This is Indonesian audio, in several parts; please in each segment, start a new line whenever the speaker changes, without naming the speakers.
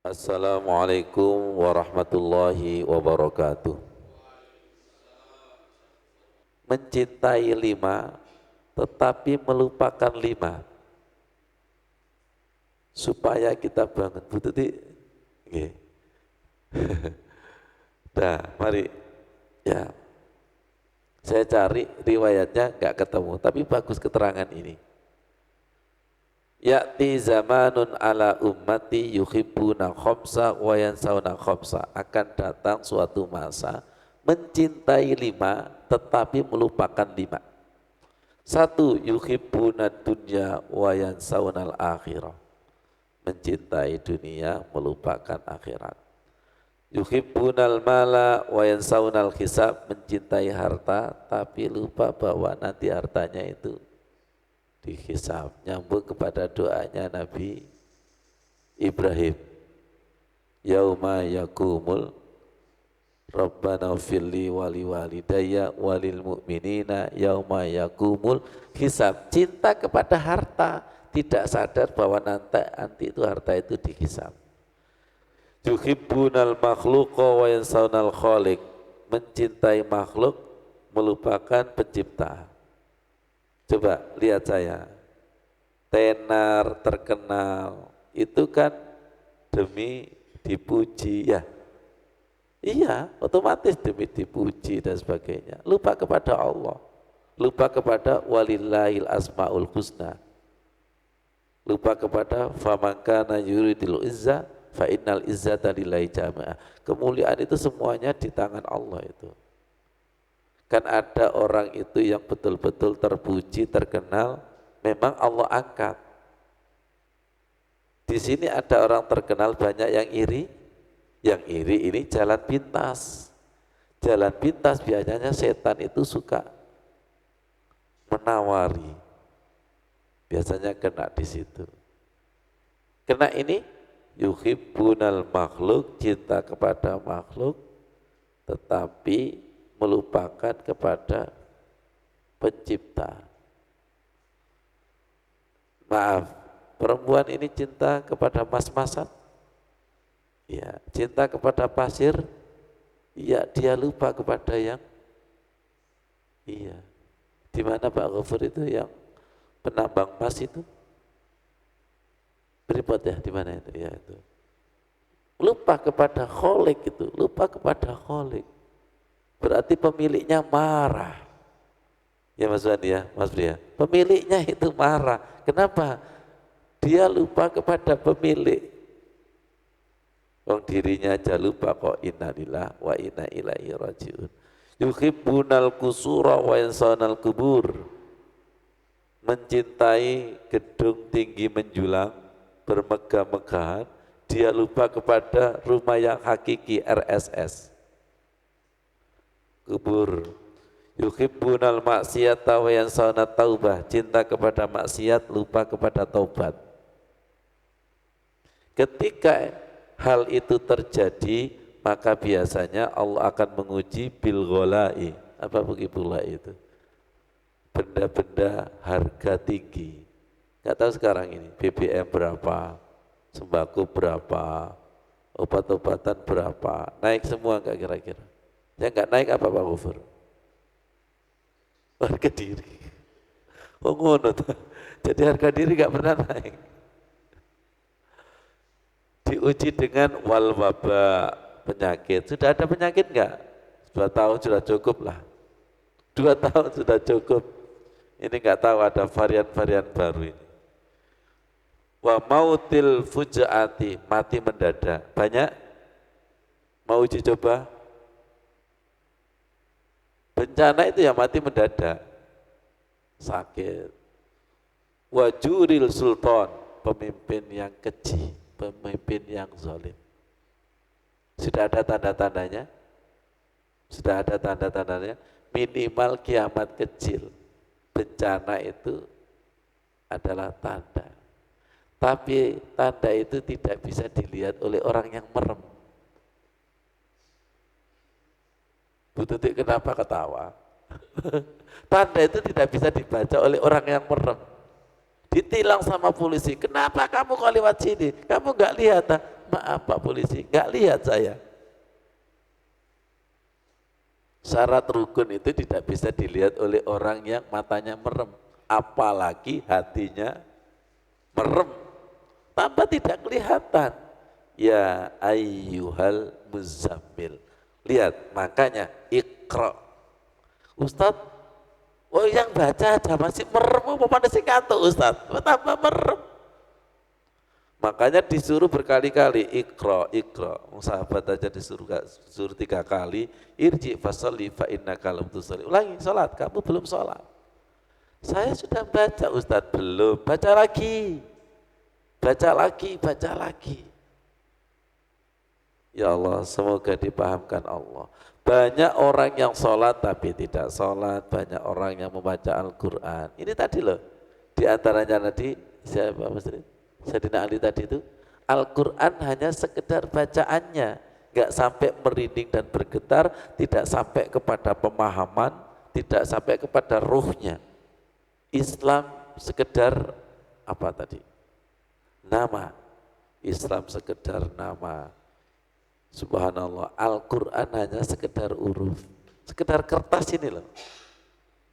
Assalamualaikum warahmatullahi wabarakatuh. Mencintai lima, tetapi melupakan lima. Supaya kita bangun. Bu Tuti, nggih. Nah, mari. Ya, saya cari riwayatnya nggak ketemu, tapi bagus keterangan ini. Ya'ti zamanun ala ummati yuhibbuna khomsa wa yansawna khomsa. Akan datang suatu masa mencintai lima tetapi melupakan lima. Satu, yuhibbuna dunya wa yansawnal akhirah. Mencintai dunia melupakan akhirat. Yuhibbunal mala wa yansawnal hisab. Mencintai harta tapi lupa bahwa nanti hartanya itu dihisab. Nyambung kepada doanya Nabi Ibrahim, yauma yakumul Rabbana ufirli wali walidayya walil mu'minina yauma yakumul hisab. Cinta kepada harta, tidak sadar bahwa nanti itu harta itu dihisab. Yuhibbunal makhluqa wa yansawnal khaliq. Mencintai makhluk melupakan pencipta. Coba lihat saya, tenar terkenal itu kan demi dipuji ya. Iya, otomatis demi dipuji dan sebagainya. Lupa kepada Allah, lupa kepada walillahil asmaul husna, lupa kepada famangkana yuridil izzah fa innal izzata lillahi jami'ah. Kemuliaan itu semuanya di tangan Allah itu. Kan ada orang itu yang betul-betul terpuji, terkenal, memang Allah angkat. Di sini ada orang terkenal banyak yang iri. Yang iri ini jalan pintas. Jalan pintas biasanya setan itu suka menawari. Biasanya kena di situ. Kena ini yuhibbunal makhluk, cinta kepada makhluk, tetapi melupakan kepada pencipta. Maaf, perempuan ini cinta kepada mas-masan, ya, cinta kepada pasir, ya, dia lupa kepada yang, iya. Di mana Pak Ghafur itu yang penambang emas itu? Freeport ya, di mana itu? Ya itu. Lupa kepada kholik itu, lupa kepada kholik. Berarti pemiliknya marah. Ya Mas Wandi ya, Mas Bria. Pemiliknya itu marah. Kenapa? Dia lupa kepada pemilik. Wong dirinya aja lupa kok, innalillah wa inna ilaihi rajiun. Yuhibbunal kusura wa yansawnal kubur. Mencintai gedung tinggi menjulang, bermegah-megahan, dia lupa kepada rumah yang hakiki, RSS. Kubur. Yuhibbunal maksiyata wa yansawna taubah. Cinta kepada maksiat, lupa kepada taubat. Ketika hal itu terjadi, maka biasanya Allah akan menguji bil gholai. Apa gholai itu? Benda-benda harga tinggi. Nggak tahu sekarang ini BBM berapa, sembako berapa, obat-obatan berapa, naik semua nggak kira-kira? Yang nggak naik apa Pak Ghafur? Harga diri. Oh ngono tuh. Jadi harga diri nggak pernah naik. Diuji dengan wal wabah, penyakit. Sudah ada penyakit nggak? 2 tahun sudah cukup lah. 2 tahun sudah cukup. Ini nggak tahu ada varian-varian baru ini. Wa mautil fujaati, mati mendadak. Banyak? Mau uji coba? Bencana itu ya mati mendadak, sakit. Wajuril sultan, pemimpin yang keji, pemimpin yang zalim. Sudah ada tanda-tandanya? Sudah ada tanda-tandanya? Minimal kiamat kecil. Bencana itu adalah tanda. Tapi tanda itu tidak bisa dilihat oleh orang yang merem. Bu Tuti kenapa ketawa? Tanda itu tidak bisa dibaca oleh orang yang merem. Ditilang sama polisi, kenapa kamu kok lewat sini? Kamu nggak lihat? maaf Pak Polisi, nggak lihat saya. Syarat rukun itu tidak bisa dilihat oleh orang yang matanya merem, apalagi hatinya merem, tambah tidak kelihatan. Ya ayyuhal muzammil. Lihat, makanya Iqra. Ustadz, oh yang baca aja masih merem, mau pada sih ngantuk Ustadz, tambah merem. Makanya disuruh berkali-kali Iqra, Iqra. Sahabat aja disuruh 3 kali, irji fasolli fa innaka lam tusolli. Ulangi, sholat, kamu belum sholat. Saya sudah baca Ustadz, belum, baca lagi. Baca lagi, baca lagi. Ya Allah, semoga dipahamkan Allah. Banyak orang yang sholat tapi tidak sholat, banyak orang yang membaca Al-Quran. Ini tadi loh, di antaranya tadi, siapa Mas Sayyidina Ali tadi itu, Al-Quran hanya sekedar bacaannya, nggak sampai merinding dan bergetar, tidak sampai kepada pemahaman, tidak sampai kepada ruhnya. Islam sekedar apa tadi? Nama. Islam sekedar nama. Subhanallah, Al-Quran hanya sekedar huruf, sekedar kertas ini loh.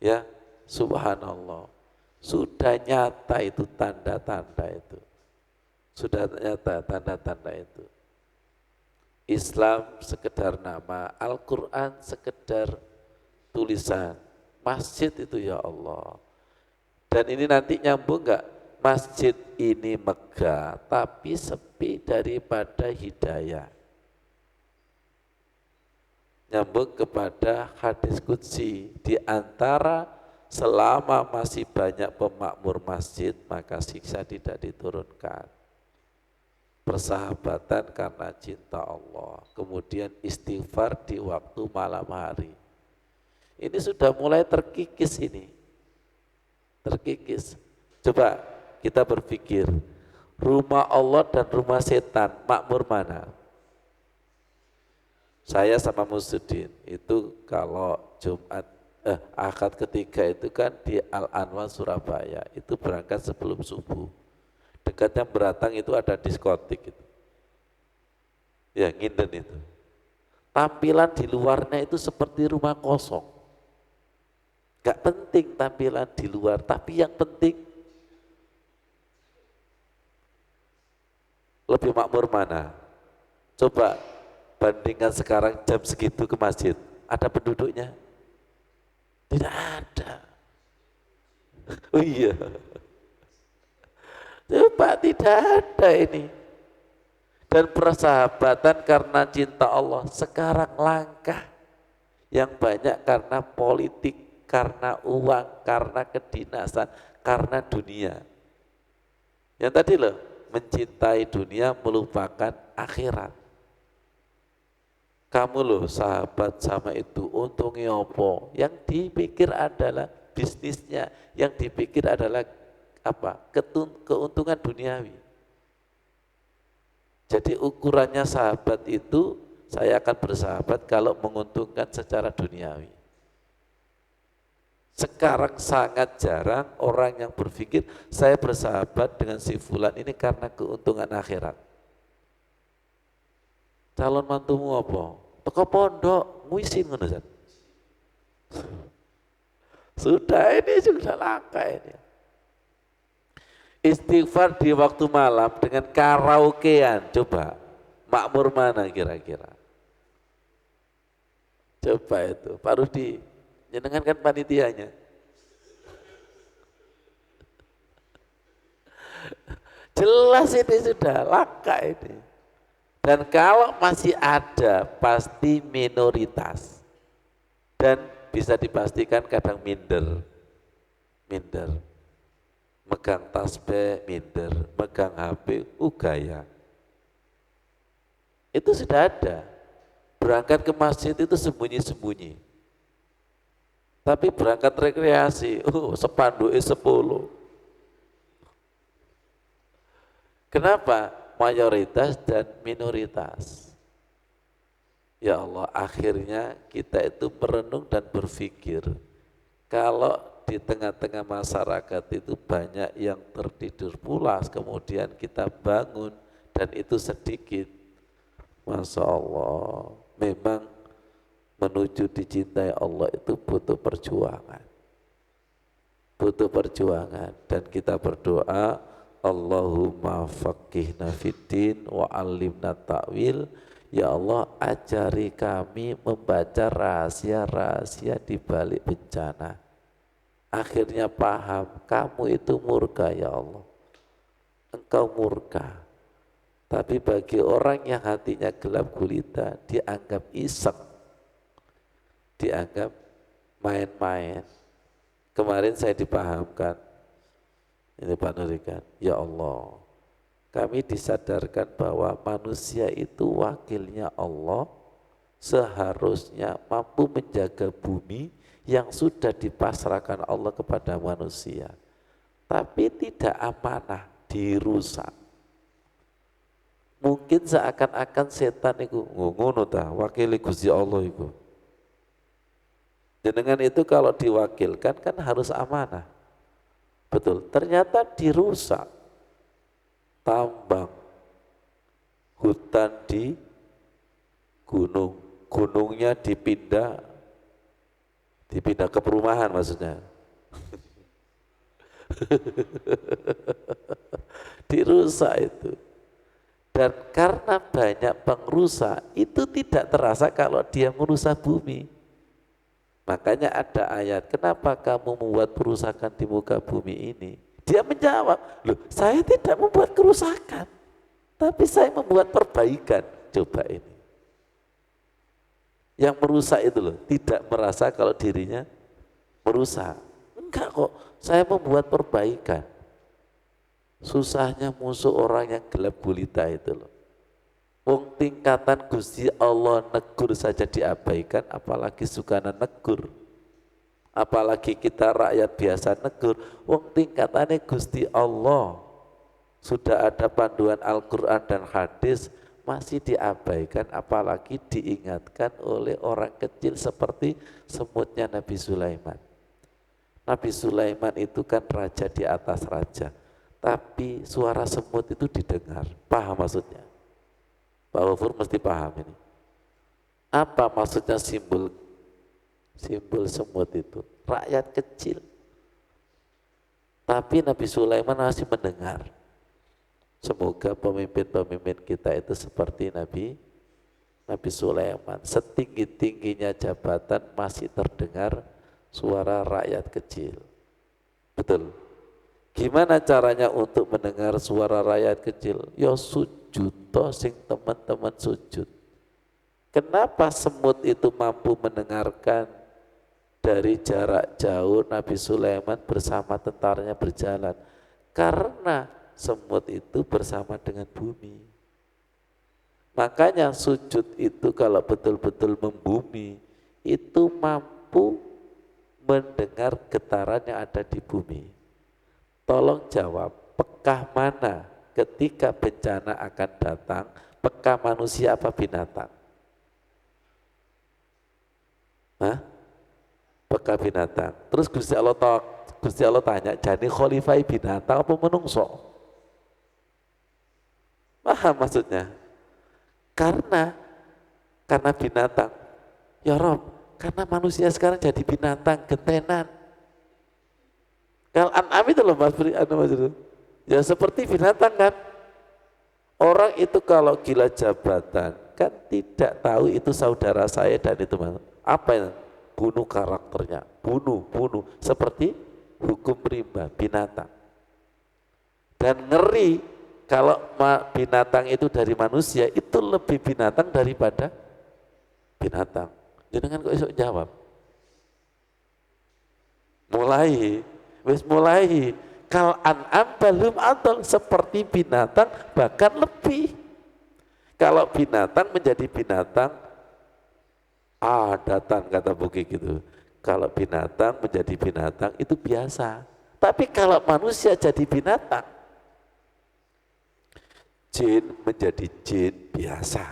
Ya, subhanallah. Sudah nyata itu tanda-tanda itu. Sudah nyata tanda-tanda itu. Islam sekedar nama, Al-Quran sekedar tulisan. Masjid itu ya Allah. Dan ini nanti nyambung enggak? Masjid ini megah tapi sepi daripada hidayah. Nyambung kepada hadis qudsi, di antara selama masih banyak pemakmur masjid maka siksa tidak diturunkan. Persahabatan karena cinta Allah, kemudian istighfar di waktu malam hari. Ini sudah mulai terkikis ini, terkikis. Coba kita berpikir, rumah Allah dan rumah setan, makmur mana? Saya sama Musudin itu kalau Ahad ketiga itu kan di Al-Anwar Surabaya, itu berangkat sebelum subuh. Dekatnya Beratang itu ada diskotik itu. Ya, nginden itu. Tampilan di luarnya itu seperti rumah kosong. Gak penting tampilan di luar, tapi yang penting lebih makmur mana? Coba bandingkan sekarang jam segitu ke masjid, ada penduduknya? Tidak ada. Oh iya. Coba tidak ada ini. Dan persahabatan karena cinta Allah sekarang langka. Yang banyak karena politik, karena uang, karena kedinasan, karena dunia. Yang tadi loh, mencintai dunia melupakan akhirat. Kamu loh sahabat sama itu untungnya apa? Yang dipikir adalah bisnisnya, yang dipikir adalah apa? Keuntungan duniawi. Jadi ukurannya sahabat itu, saya akan bersahabat kalau menguntungkan secara duniawi. Sekarang sangat jarang orang yang berpikir saya bersahabat dengan si fulan ini karena keuntungan akhirat. Calon mantumu apa? Teko pondok, nguisin ngono. Sudah ini sudah langka ini. Istighfar di waktu malam dengan karaokean, coba makmur mana kira-kira? Coba itu, Pak Rudi, jenengan kan panitianya. Jelas ini sudah langka ini. Dan kalau masih ada, pasti minoritas. Dan bisa dipastikan kadang minder. Megang tasbih, minder. Megang HP, gaya. Itu sudah ada. Berangkat ke masjid itu sembunyi-sembunyi. Tapi berangkat rekreasi, sepanduknya 10. Kenapa? Mayoritas dan minoritas. Ya Allah, akhirnya kita itu merenung dan berpikir, kalau di tengah-tengah masyarakat itu banyak yang tertidur pulas, kemudian kita bangun dan itu sedikit. Masya Allah, memang menuju dicintai Allah itu butuh perjuangan. Butuh perjuangan, dan kita berdoa, Allahumma faqihna fiddin wa alimna ta'wil. Ya Allah, ajari kami membaca rahasia-rahasia di balik bencana. Akhirnya paham, kamu itu murka ya Allah. Engkau murka. Tapi bagi orang yang hatinya gelap gulita, dianggap iseng, dianggap main-main. Kemarin saya dipahamkan, ini Pak Nurikan, ya Allah, kami disadarkan bahwa manusia itu wakilnya Allah, seharusnya mampu menjaga bumi yang sudah dipasrahkan Allah kepada manusia. Tapi tidak amanah, dirusak. Mungkin seakan-akan setan itu ngono ta, wakili Gusti Allah itu. Dengan itu kalau diwakilkan kan harus amanah. Betul, ternyata dirusak. Tambang, hutan di gunung, gunungnya dipindah ke perumahan maksudnya. Dirusak itu. Dan karena banyak pengrusak, itu tidak terasa kalau dia merusak bumi. Makanya ada ayat, kenapa kamu membuat kerusakan di muka bumi ini? Dia menjawab, loh saya tidak membuat kerusakan, tapi saya membuat perbaikan. Coba ini. Yang merusak itu loh, tidak merasa kalau dirinya merusak. Enggak kok, saya membuat perbaikan. Susahnya musuh orang yang gelap gulita itu loh. Wong tingkatan Gusti Allah negur saja diabaikan, apalagi sukana negur. Apalagi kita rakyat biasa negur. Wong tingkatannya Gusti Allah, sudah ada panduan Al-Quran dan hadis, masih diabaikan, apalagi diingatkan oleh orang kecil seperti semutnya Nabi Sulaiman. Nabi Sulaiman itu kan raja di atas raja, tapi suara semut itu didengar. Paham maksudnya? Pak Wafur mesti paham ini. Apa maksudnya simbol semut itu? Rakyat kecil. Tapi Nabi Sulaiman masih mendengar. Semoga pemimpin-pemimpin kita itu seperti Nabi Sulaiman. Setinggi-tingginya jabatan masih terdengar suara rakyat kecil. Betul. Gimana caranya untuk mendengar suara rakyat kecil? Ya sujud toh sing teman-teman sujud. Kenapa semut itu mampu mendengarkan dari jarak jauh Nabi Sulaiman bersama tentaranya berjalan? Karena semut itu bersama dengan bumi. Makanya sujud itu kalau betul-betul membumi, itu mampu mendengar getaran yang ada di bumi. Tolong jawab, pekah mana ketika bencana akan datang, pekah manusia apa binatang? Hah? Pekah binatang. Terus Gusti Allah tanya, jadi khalifah binatang apa menungso? Paham maksudnya? Karena binatang. Ya Rob, karena manusia sekarang jadi binatang, gentenan. Kalau an'am itu loh Mas Bri, ya seperti binatang kan. Orang itu kalau gila jabatan kan tidak tahu itu saudara saya dan itu apa itu? Bunuh karakternya, bunuh. Seperti hukum rimba, binatang. Dan ngeri kalau binatang itu dari manusia, itu lebih binatang daripada binatang. Jangan kok esok jawab. Mulai. Kal an'am balum atau seperti binatang bahkan lebih. Kalau binatang menjadi binatang adatan kata Buki gitu. Kalau binatang menjadi binatang itu biasa. Tapi kalau manusia jadi binatang, jin menjadi jin biasa.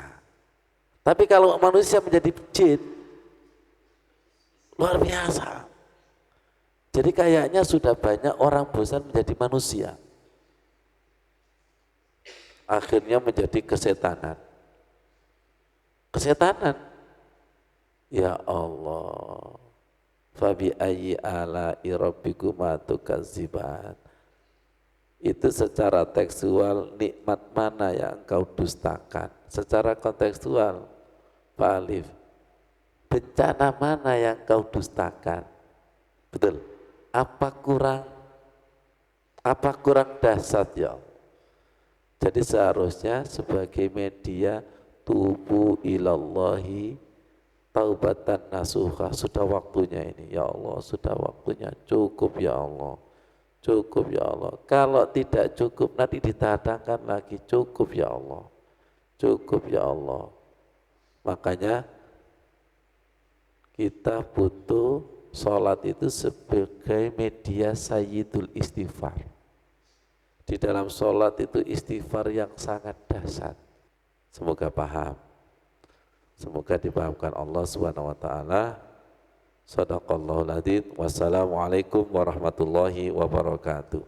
Tapi kalau manusia menjadi jin luar biasa. Jadi kayaknya sudah banyak orang bosan menjadi manusia. akhirnya menjadi kesetanan. Kesetanan. Ya Allah. Fabi ayyi ala'i rabbikuma tukadziban. Itu secara tekstual nikmat mana yang engkau dustakan. Secara kontekstual, Pak Alif, bencana mana yang engkau dustakan. Betul. Apa kurang dahsyat ya Allah? Jadi seharusnya sebagai media tubu ilallahi taubatan nasuha, sudah waktunya ini ya Allah, sudah waktunya, cukup ya Allah. Cukup ya Allah. Kalau tidak cukup nanti ditadangkan lagi, cukup ya Allah. Cukup ya Allah. Makanya kita butuh sholat itu sebagai media sayyidul istighfar. Di dalam sholat itu istighfar yang sangat dahsyat. Semoga paham. Semoga dipahamkan Allah Subhanahu wa taala. Shadaqallahul adzim. Wassalamualaikum warahmatullahi wabarakatuh.